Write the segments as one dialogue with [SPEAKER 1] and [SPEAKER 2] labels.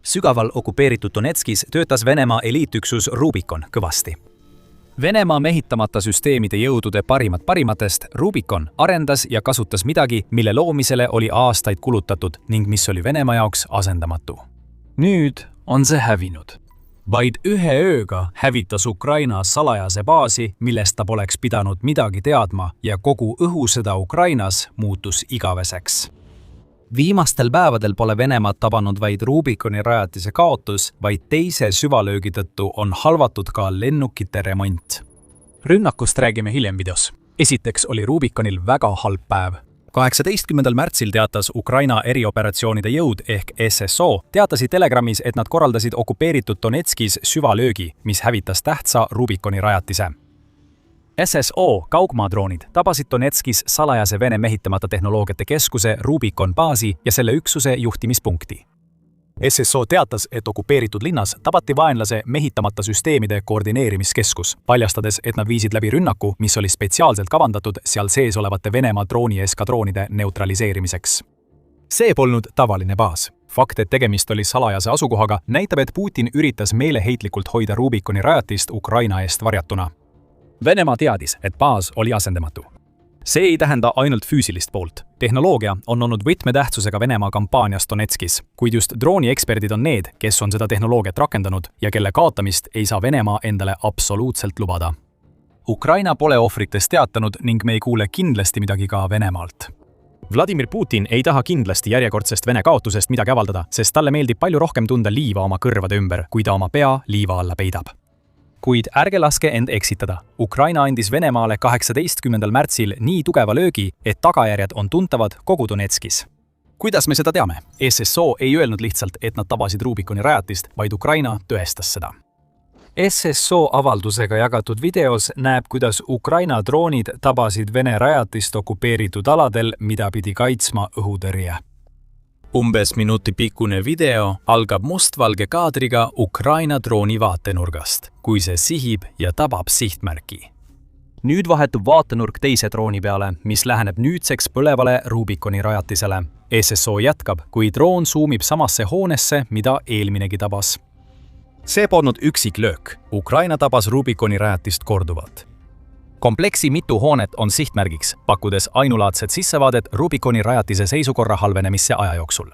[SPEAKER 1] Sügaval okupeeritud Donetskis töötas Venemaa eliitüksus Rubikon kõvasti. Venemaa mehitamata süsteemide jõudude parimatest Rubikon arendas ja kasutas midagi, mille loomisele oli aastaid kulutatud ning mis oli Venemaa jaoks asendamatu. Nüüd on see hävinud. Vaid ühe ööga hävitas Ukraina salajase baasi, millest ta poleks pidanud midagi teadma ja kogu õhusõda Ukrainas muutus igaveseks. Viimastel päevadel pole Venemaad tabanud vaid Rubikoni rajatise kaotus, vaid teise süvalöögi tõttu on halvatud ka lennukite remont. Rünnakust räägime hiljem videos. Esiteks oli Rubikonil väga halb päev. 18. märtsil teatas Ukraina erioperatsioonide jõud ehk SSO teatasi Telegramis, et nad korraldasid okupeeritud Donetskis süvalöögi, mis hävitas tähtsa Rubikoni rajatise. SSO kaugmaadroonid tabasid Donetskis salajase Vene mehitamata tehnoloogiate keskuse Rubikon baasi ja selle üksuse juhtimispunkti. SSO teatas, et okupeeritud linnas tabati vaenlase mehitamata süsteemide koordineerimiskeskus, paljastades, et nad viisid läbi rünnaku, mis oli spetsiaalselt kavandatud seal sees olevate Venemaa droonieskadroonide neutraliseerimiseks. See polnud tavaline baas. Fakt, et tegemist oli salajase asukohaga, näitab, et Putin üritas meeleheitlikult hoida Rubikoni rajatist Ukraina eest varjatuna. Venemaa teadis, et baas oli asendamatu. See ei tähenda ainult füüsilist poolt. Tehnoloogia on olnud võtmetähtsusega Venemaa kampaanias Donetskis, kuid just droonieksperdid on need, kes on seda tehnoloogiat rakendanud ja kelle kaotamist ei saa Venemaa endale absoluutselt lubada. Ukraina pole ohvritest teatanud ning me ei kuule kindlasti midagi ka Venemaalt. Vladimir Putin ei taha kindlasti järjekordsest Vene kaotusest midagi avaldada, sest talle meeldib palju rohkem tunda liiva oma kõrvade ümber, kui ta oma pea liiva alla peidab. Kuid ärge laske end eksitada. Ukraina andis Venemaale 18. märtsil nii tugeva löögi, et tagajärjed on tuntavad kogu Donetskis. Kuidas me seda teame? SSO ei öelnud lihtsalt, et nad tabasid Rubikoni rajatist, vaid Ukraina tõestas seda. SSO avaldusega jagatud videos näeb, kuidas Ukraina droonid tabasid Vene rajatist okupeeritud aladel, mida pidi kaitsma õhutõrje. Umbes minuti pikkune video algab mustvalge kaadriga Ukraina drooni vaatenurgast, kui see sihib ja tabab sihtmärki. Nüüd vahetub vaatenurk teise drooni peale, mis läheneb nüüdseks põlevale Rubikoni rajatisele. SSO jätkab, kui droon zoomib samasse hoonesse, mida eelminegi tabas. See polnud üksik löök. Ukraina tabas Rubikoni rajatist korduvalt. Kompleksi mitu hoonet on sihtmärgiks, pakkudes ainulaadset sissevaadet Rubikoni rajatise seisukorra halvenemisse aja jooksul.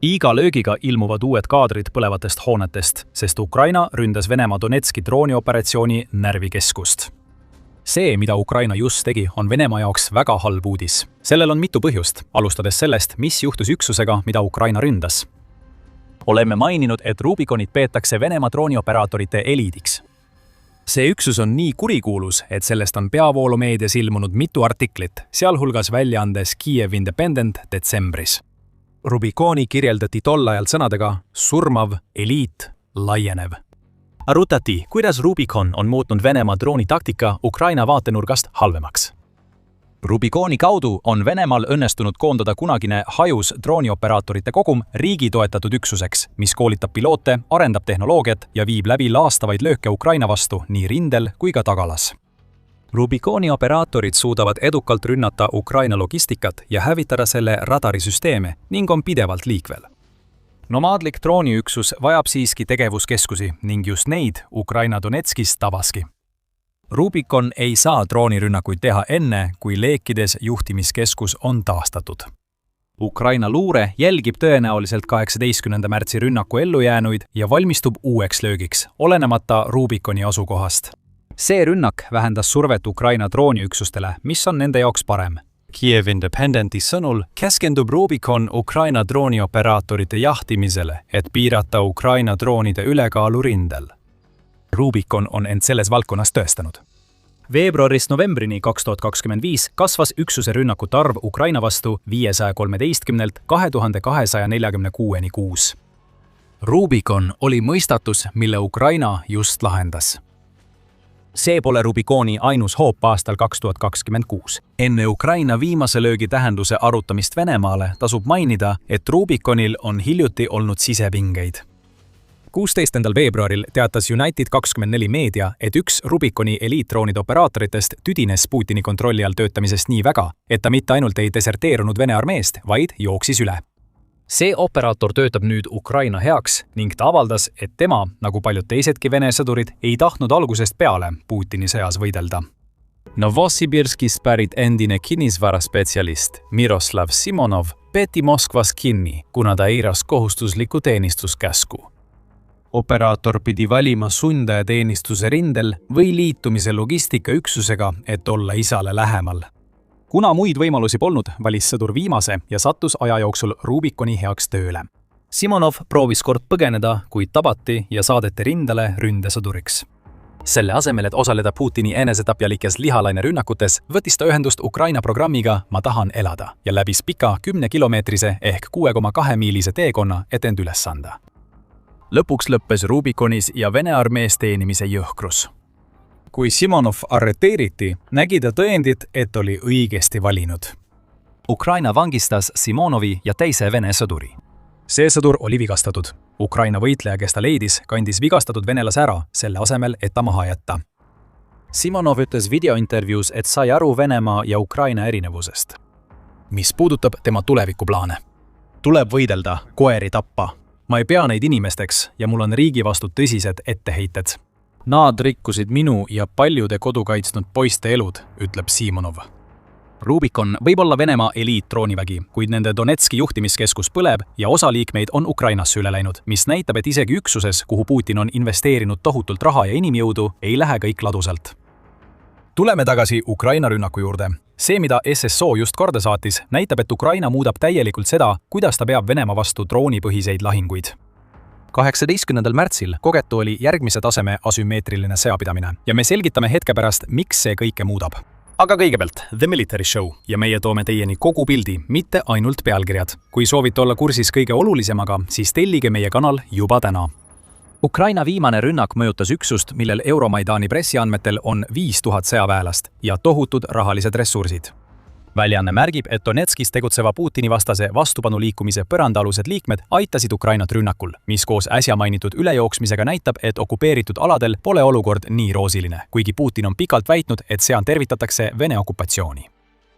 [SPEAKER 1] Iga löögiga ilmuvad uued kaadrid põlevatest hoonetest, sest Ukraina ründas Venemaa Donetski droonioperatsiooni närvikeskust. See, mida Ukraina just tegi, on Venemaa jaoks väga halb uudis. Sellel on mitu põhjust, alustades sellest, mis juhtus üksusega, mida Ukraina ründas. Oleme maininud, et Rubikonid peetakse Venemaa droonioperaatorite eliidiks. See üksus on nii kurikuulus, et sellest on peavoolumeedias ilmunud mitu artiklit, sealhulgas väljaandes Kiev Independent detsembris. Rubikoni kirjeldati tol ajal sõnadega surmav, eliit, laienev. Arutati, kuidas Rubikon on muutnud Venemaa droonitaktika Ukraina vaatenurgast halvemaks. Rubikoni kaudu on Venemaal õnnestunud koondada kunagine hajus droonioperaatorite kogum riigi toetatud üksuseks, mis koolitab piloote, arendab tehnoloogiat ja viib läbi laastavaid lööke Ukraina vastu nii rindel kui ka tagalas. Rubikoni operaatorid suudavad edukalt rünnata Ukraina logistikat ja hävitada selle radarisüsteeme ning on pidevalt liikvel. Nomaadlik drooniüksus vajab siiski tegevuskeskusi ning just neid Ukraina Donetskis tabaski. Rubikon ei saa droonirünnakuid teha enne, kui leekides juhtimiskeskus on taastatud. Ukraina luure jälgib tõenäoliselt 18. märtsi rünnaku ellujäänuid ja valmistub uueks löögiks, olenemata Rubikoni asukohast. See rünnak vähendas survet Ukraina drooniüksustele, mis on nende jaoks parem. Kiev Independenti sõnul keskendub Rubikon Ukraina droonioperaatorite jahtimisele, et piirata Ukraina droonide ülekaalu rindel. Rubikon on end selles valdkonnas tõestanud. Veebruarist novembrini 2025 kasvas üksuse rünnakute arv Ukraina vastu 513-lt 2246-ni kuus. Rubikon oli mõistatus, mille Ukraina just lahendas. See pole Rubikoni ainus hoop aastal 2026. Enne Ukraina viimase löögi tähenduse arutamist Venemaale tasub mainida, et Rubikonil on hiljuti olnud sisepingeid. 16. veebruaril teatas United24 meedia, et üks Rubikoni eliitdroonide operaatoritest tüdines Putini kontrolli all töötamisest nii väga, et ta mitte ainult ei deserteerunud Vene armeest, vaid jooksis üle. see operaator töötab nüüd Ukraina heaks ning ta avaldas, et tema, nagu paljud teisedki Vene sõdurid, ei tahtnud algusest peale Putini sõjas võidelda. Novosibirskist pärit endine kinnisvaraspetsialist Miroslav Simonov peeti Moskvas kinni, kuna ta eiras kohustuslikku teenistuskäsku. Operaator pidi valima sundajateenistuse rindel või liitumise logistikaüksusega, et olla isale lähemal. Kuna muid võimalusi polnud, valis sõdur viimase ja sattus aja jooksul Rubikoni heaks tööle. Simonov proovis kord põgeneda, kuid tabati ja saadeti rindele ründesõduriks. Selle asemel, et osaleda Putini enesetapjalikes lihalainerünnakutes, võttis ta ühendust Ukraina programmiga Ma tahan elada ja läbis pika 10-kilomeetrise ehk 6,2-miilise teekonna, et end üles anda. Lõpuks lõppes Rubikonis ja Vene armees teenimise jõhkrus. Kui Simonov arreteeriti, nägi ta tõendit, et oli õigesti valinud. Ukraina vangistas Simonovi ja teise Vene sõduri. See sõdur oli vigastatud. Ukraina võitleja, kes ta leidis, kandis vigastatud venelase ära, selle asemel, et ta maha jätta. Simonov ütles videointervjuus, et sai aru Venemaa ja Ukraina erinevusest. Mis puudutab tema tulevikuplaane. Tuleb võidelda, koeri tappa. Ma ei pea neid inimesteks ja mul on riigi vastu tõsised etteheited. Nad rikkusid minu ja paljude kodukaitsnud poiste elud, ütleb Simonov. Rubikon võib olla Venemaa eliittroonivägi, kuid nende Donetski juhtimiskeskus põleb ja osa liikmeid on Ukrainasse üle läinud, mis näitab, et isegi üksuses, kuhu Putin on investeerinud tohutult raha ja inimjõudu, ei lähe kõik ladusalt. Tuleme tagasi Ukraina rünnaku juurde. See, mida SSO just korda saatis, näitab, et Ukraina muudab täielikult seda, kuidas ta peab Venemaa vastu droonipõhiseid lahinguid. 18. märtsil kogetu oli järgmise taseme asümmeetriline sõjapidamine ja me selgitame hetke pärast, miks see kõike muudab. Aga kõigepealt The Military Show ja meie toome teieni kogu pildi, mitte ainult pealkirjad. Kui soovite olla kursis kõige olulisemaga, siis tellige meie kanal juba täna. Ukraina viimane rünnak mõjutas üksust, millel Euromaidani pressiandmetel on 5000 sõjaväelast ja tohutud rahalised ressursid. Väljaanne märgib, et Donetskis tegutseva Putini vastase vastupanuliikumise põrandaalused liikmed aitasid Ukrainat rünnakul, mis koos äsja mainitud ülejooksmisega näitab, et okupeeritud aladel pole olukord nii roosiline, kuigi Putin on pikalt väitnud, et seal tervitatakse Vene okupatsiooni.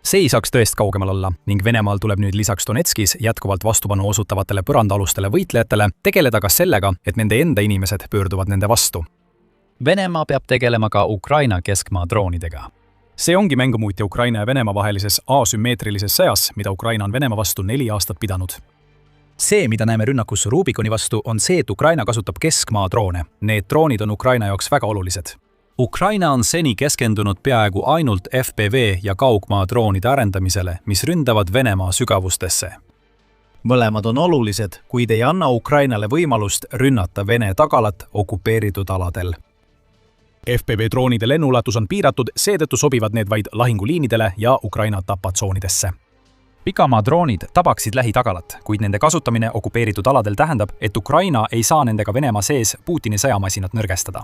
[SPEAKER 1] See ei saaks tõest kaugemal olla ning Venemaal tuleb nüüd lisaks Donetskis jätkuvalt vastupanu osutavatele põrandaalustele võitlejatele tegeleda ka sellega, et nende enda inimesed pöörduvad nende vastu. Venemaa peab tegelema ka Ukraina keskmaa droonidega. See ongi mängumuutja Ukraina ja Venemaa vahelises asümmeetrilises sõjas, mida Ukraina on Venemaa vastu 4 aastat pidanud. See, mida näeme rünnakus Rubikoni vastu, on see, et Ukraina kasutab keskmaa droone. Need droonid on Ukraina jaoks väga olulised. Ukraina on seni keskendunud peaaegu ainult FPV ja kaugmaa droonide arendamisele, mis ründavad Venemaa sügavustesse. Mõlemad on olulised, kuid ei anna Ukrainale võimalust rünnata Vene tagalat okupeeritud aladel. FPV droonide lennuulatus on piiratud, seetõttu sobivad need vaid lahinguliinidele ja Ukraina tapatsoonidesse. Pikamaa droonid tabaksid lähitagalat, kuid nende kasutamine okupeeritud aladel tähendab, et Ukraina ei saa nendega Venemaa sees Putini sõjamasinat nõrgestada.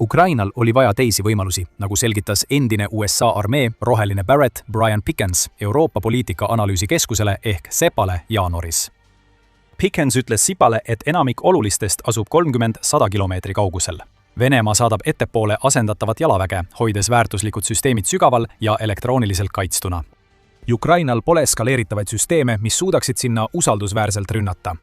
[SPEAKER 1] Ukrainal oli vaja teisi võimalusi, nagu selgitas endine USA armee roheline Barrett Brian Pickens Euroopa poliitika analüüsikeskusele ehk SEPAle jaanuaris. Pickens ütles SIPAle, et enamik olulistest asub 30–100 kilomeetri kaugusel. Venemaa saadab ettepoole asendatavat jalaväge, hoides väärtuslikud süsteemid sügaval ja elektrooniliselt kaitstuna. Ukrainal pole skaleeritavaid süsteeme, mis suudaksid sinna usaldusväärselt rünnata.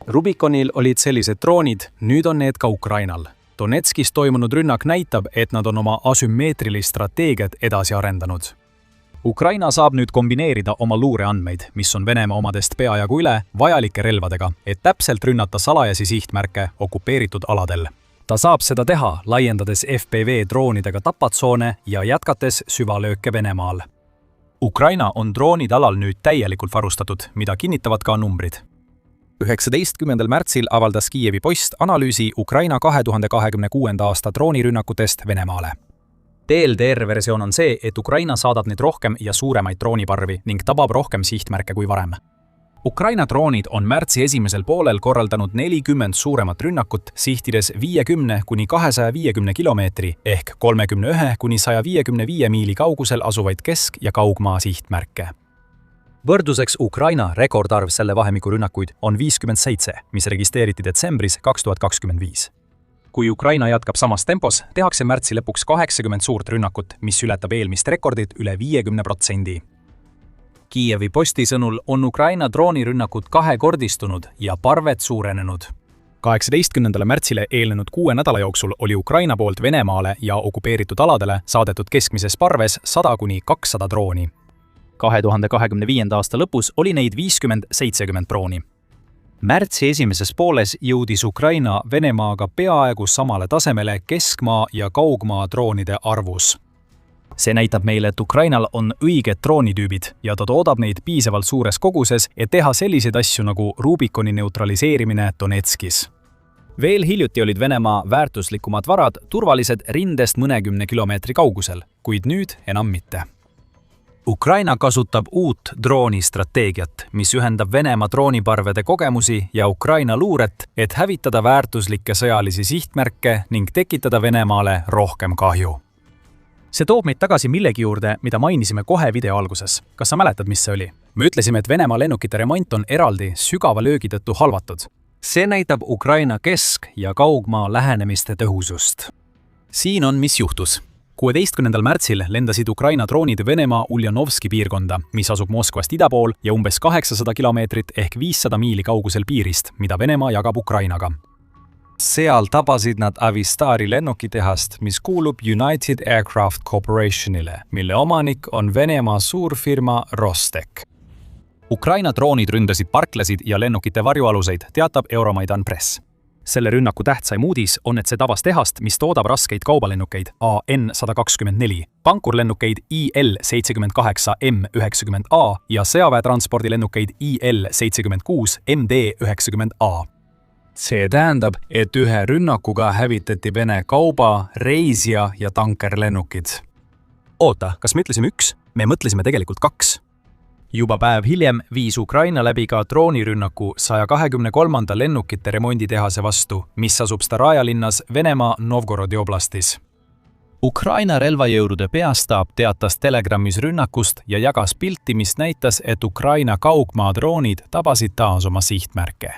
[SPEAKER 1] Rubikonil olid sellised droonid, nüüd on need ka Ukrainal. Donetskis toimunud rünnak näitab, et nad on oma asümmeetrilist strateegiat edasi arendanud. Ukraina saab nüüd kombineerida oma luureandmeid, mis on Venemaa omadest peajagu üle, vajalike relvadega, et täpselt rünnata salajasi sihtmärke okupeeritud aladel. Ta saab seda teha, laiendades FPV droonidega tapatsoone ja jätkates süvalööke Venemaal. Ukraina on droonid alal nüüd täielikult varustatud, mida kinnitavad ka numbrid. 19. märtsil avaldas Kiievi Post analüüsi Ukraina 2026. aasta droonirünnakutest Venemaale. TLDR-versioon on see, et Ukraina saadab neid rohkem ja suuremaid drooniparvi ning tabab rohkem sihtmärke kui varem. Ukraina droonid on märtsi esimesel poolel korraldanud 40 suuremat rünnakut, sihtides 50–250 kilomeetri ehk 31–155 miili kaugusel asuvaid kesk- ja kaugmaa sihtmärke. Võrdluseks Ukraina rekordarv selle vahemiku rünnakuid on 57, mis registreeriti detsembris 2025. Kui Ukraina jätkab samas tempos, tehakse märtsi lõpuks 80 suurt rünnakut, mis ületab eelmist rekordit üle 50%. Kiievi Posti sõnul on Ukraina droonirünnakud kahekordistunud ja parved suurenenud. 18. märtsile eelnenud 6 nädala jooksul oli Ukraina poolt Venemaale ja okupeeritud aladele saadetud keskmises parves 100–200 drooni. 2025. aasta lõpus oli neid 50–70 drooni. Märtsi esimeses pooles jõudis Ukraina Venemaaga peaaegu samale tasemele keskmaa ja kaugmaa droonide arvus. See näitab meile, et Ukrainal on õiged droonitüübid ja ta toodab neid piisavalt suures koguses, et teha selliseid asju nagu Rubikoni neutraliseerimine Donetskis. Veel hiljuti olid Venemaa väärtuslikumad varad turvalised rindest mõnekümne kilomeetri kaugusel, kuid nüüd enam mitte. Ukraina kasutab uut droonistrateegiat, mis ühendab Venemaa drooniparvede kogemusi ja Ukraina luuret, et hävitada väärtuslikke sõjalisi sihtmärke ning tekitada Venemaale rohkem kahju. See toob meid tagasi millegi juurde, mida mainisime kohe video alguses. Kas sa mäletad, mis see oli? Me ütlesime, et Venemaa lennukite remont on eraldi sügava löögi tõttu halvatud. See näitab Ukraina kesk- ja kaugmaa lähenemiste tõhusust. Siin on, mis juhtus. 16. märtsil lendasid Ukraina droonid Venemaa Uljanovski piirkonda, mis asub Moskvast ida pool ja umbes 800 kilomeetrit ehk 500 miili kaugusel piirist, mida Venemaa jagab Ukrainaga. Seal tabasid nad Avistari lennukitehast, mis kuulub United Aircraft Corporationile, mille omanik on Venemaa suurfirma Rostec. Ukraina droonid ründasid parklasid ja lennukite varjualuseid, teatab Euromaidan Press. Selle rünnaku tähtsaim uudis on, et see tabas tehast, mis toodab raskeid kaubalennukeid AN-124, pankurlennukeid IL-78 M-90A ja sõjaväetranspordilennukeid IL-76 MD-90A. See tähendab, et ühe rünnakuga hävitati Vene kauba, reisija ja tankerlennukid. Oota, kas me ütlesime 1? Me mõtlesime tegelikult 2. Juba päev hiljem viis Ukraina läbi ka droonirünnaku 123. lennukite remonditehase vastu, mis asub Staraja linnas Venemaa Novgorodi oblastis. Ukraina relvajõudude peastaap teatas Telegramis rünnakust ja jagas pilti, mis näitas, et Ukraina kaugmaa droonid tabasid taas oma sihtmärke.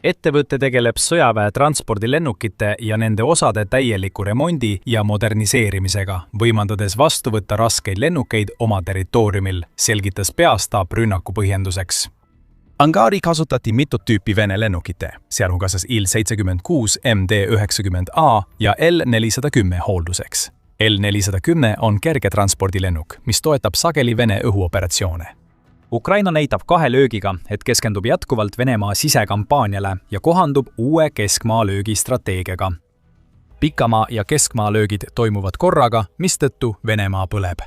[SPEAKER 1] Ettevõte tegeleb sõjaväe transpordilennukite ja nende osade täieliku remondi ja moderniseerimisega, võimaldades vastu võtta raskeid lennukeid oma territooriumil, selgitas peastaap rünnaku põhjenduseks. Angari kasutati mitut tüüpi Vene lennukite, sealhulgas Il-76 MD-90A ja L-410 hoolduseks. L-410 on kerge transpordilennuk, mis toetab sageli Vene õhuoperatsioone. Ukraina näitab 2 löögiga, et keskendub jätkuvalt Venemaa sisekampaaniale ja kohandub uue keskmaa löögi strateegiaga. Pikamaa ja keskmaa löögid toimuvad korraga, mistõttu Venemaa põleb.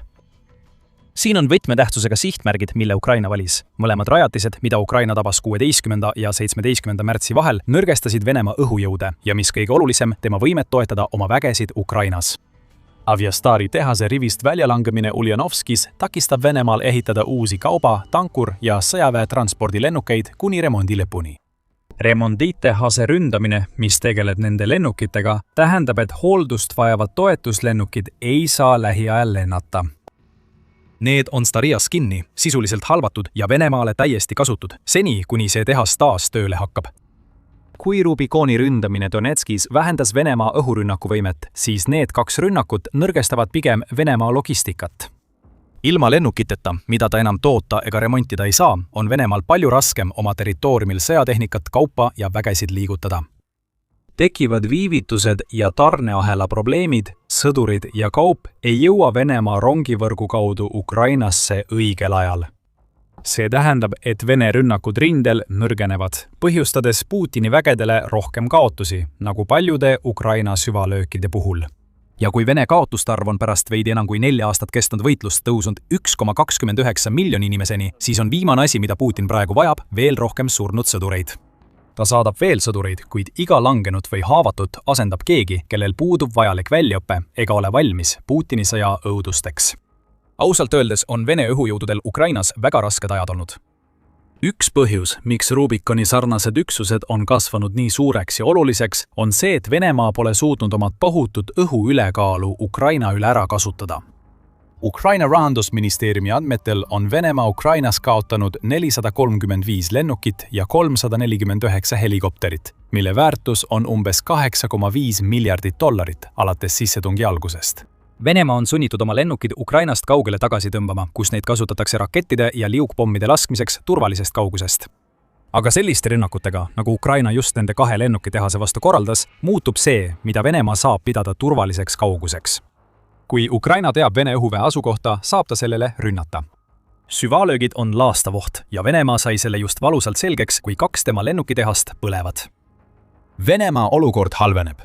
[SPEAKER 1] Siin on võtmetähtsusega sihtmärgid, mille Ukraina valis. Mõlemad rajatised, mida Ukraina tabas 16. ja 17. märtsi vahel, nõrgestasid Venemaa õhujõude ja mis kõige olulisem, tema võimet toetada oma vägesid Ukrainas. Avistari tehase rivist väljalangemine Uljanovskis takistab Venemaal ehitada uusi kauba, tankur ja sõjaväetranspordilennukeid kuni remondi lõpuni. Remonditehase ründamine, mis tegeleb nende lennukitega, tähendab, et hooldust vajavad toetuslennukid ei saa lähiajal lennata. Need on Starias kinni, sisuliselt halvatud ja Venemaale täiesti kasutud, seni kuni see tehas taas tööle hakkab. Kui Rubikoni ründamine Donetskis vähendas Venemaa õhurünnakuvõimet, siis need 2 rünnakut nõrgestavad pigem Venemaa logistikat. Ilma lennukiteta, mida ta enam toota ega remontida ei saa, on Venemaal palju raskem oma territooriumil sõjatehnikat, kaupa ja vägesid liigutada. Tekivad viivitused ja tarneahela probleemid, sõdurid ja kaup ei jõua Venemaa rongivõrgu kaudu Ukrainasse õigel ajal. See tähendab, et Vene rünnakud rindel nõrgenevad, põhjustades Putini vägedele rohkem kaotusi, nagu paljude Ukraina süvalöökide puhul. Ja kui Vene kaotuste arv on pärast veidi enam kui 4 aastat kestnud võitlust tõusnud 1,29 miljoni inimeseni, siis on viimane asi, mida Putin praegu vajab, veel rohkem surnud sõdureid. Ta saadab veel sõdureid, kuid iga langenud või haavatut asendab keegi, kellel puudub vajalik väljaõpe ega ole valmis Putini sõja õudusteks. Ausalt öeldes on Vene õhujõududel Ukrainas väga rasked ajad olnud. Üks põhjus, miks Rubikoni sarnased üksused on kasvanud nii suureks ja oluliseks, on see, et Venemaa pole suutnud oma tohutut õhuülekaalu Ukraina üle ära kasutada. Ukraina rahandusministeeriumi andmetel on Venemaa Ukrainas kaotanud 435 lennukit ja 349 helikopterit, mille väärtus on umbes $8,5 miljardit alates sissetungi algusest. Venemaa on sunnitud oma lennukid Ukrainast kaugele tagasi tõmbama, kus neid kasutatakse rakettide ja liugpommide laskmiseks turvalisest kaugusest. Aga selliste rünnakutega, nagu Ukraina just nende 2 lennukitehase vastu korraldas, muutub see, mida Venemaa saab pidada turvaliseks kauguseks. Kui Ukraina teab Vene õhuväe asukohta, saab ta sellele rünnata. Süvalöögid on laastav oht ja Venemaa sai selle just valusalt selgeks, kui 2 tema lennukitehast põlevad. Venemaa olukord halveneb.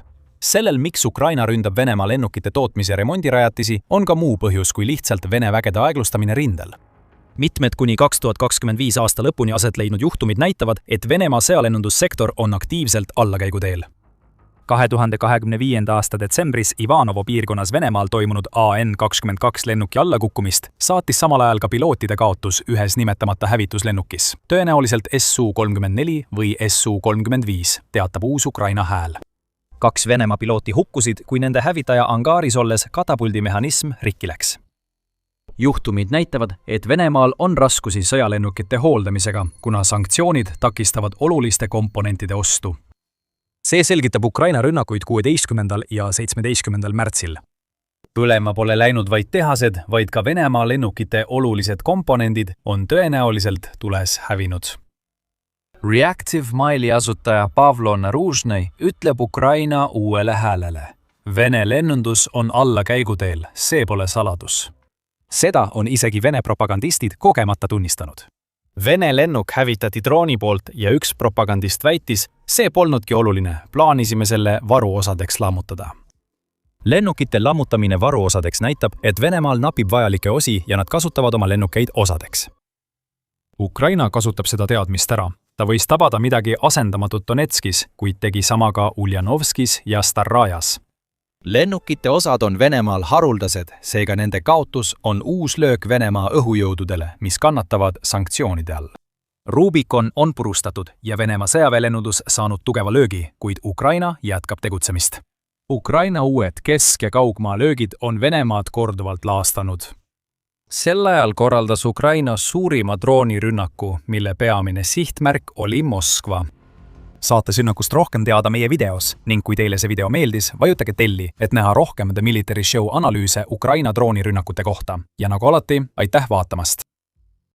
[SPEAKER 1] Sellel, miks Ukraina ründab Venemaa lennukite tootmis- ja remondirajatisi, on ka muu põhjus kui lihtsalt Vene vägede aeglustamine rindel. Mitmed kuni 2025 aasta lõpuni aset leidnud juhtumid näitavad, et Venemaa sõjalennundussektor on aktiivselt allakäiguteel. 2025. aasta detsembris Ivanovo piirkonnas Venemaal toimunud AN-22 lennuki allakukkumist saatis samal ajal ka pilootide kaotus ühes nimetamata hävituslennukis, tõenäoliselt Su-34 või Su-35, teatab uus Ukraina hääl. 2 Venemaa pilooti hukkusid, kui nende hävitaja angaaris olles katapuldimehhanism rikki läks. Juhtumid näitavad, et Venemaal on raskusi sõjalennukite hooldamisega, kuna sanktsioonid takistavad oluliste komponentide ostu. See selgitab Ukraina rünnakuid 16. ja 17. märtsil. Põlema pole läinud vaid tehased, vaid ka Venemaa lennukite olulised komponendid on tõenäoliselt tules hävinud. Reactive Mile'i asutaja Pavlo Naružnõi ütleb Ukraina uuele häälele. Vene lennundus on allakäiguteel, see pole saladus. Seda on isegi Vene propagandistid kogemata tunnistanud. Vene lennuk hävitati drooni poolt ja üks propagandist väitis, see polnudki oluline, plaanisime selle varuosadeks lammutada. Lennukite lammutamine varuosadeks näitab, et Venemaal napib vajalikke osi ja nad kasutavad oma lennukeid osadeks. Ukraina kasutab seda teadmist ära. Ta võis tabada midagi asendamatut Donetskis, kuid tegi sama ka Uljanovskis ja Starrajas. Lennukite osad on Venemaal haruldased, seega nende kaotus on uus löök Venemaa õhujõududele, mis kannatavad sanktsioonide all. Rubikon on purustatud ja Venemaa sõjaväelennundus saanud tugeva löögi, kuid Ukraina jätkab tegutsemist. Ukraina uued kesk- ja kaugmaa löögid on Venemaad korduvalt laastanud. Sel ajal korraldas Ukraina suurima droonirünnaku, mille peamine sihtmärk oli Moskva. Saate sünnakust rohkem teada meie videos ning kui teile see video meeldis, vajutage telli, et näha rohkem The Military Show analüüse Ukraina droonirünnakute kohta. Ja nagu alati, aitäh vaatamast!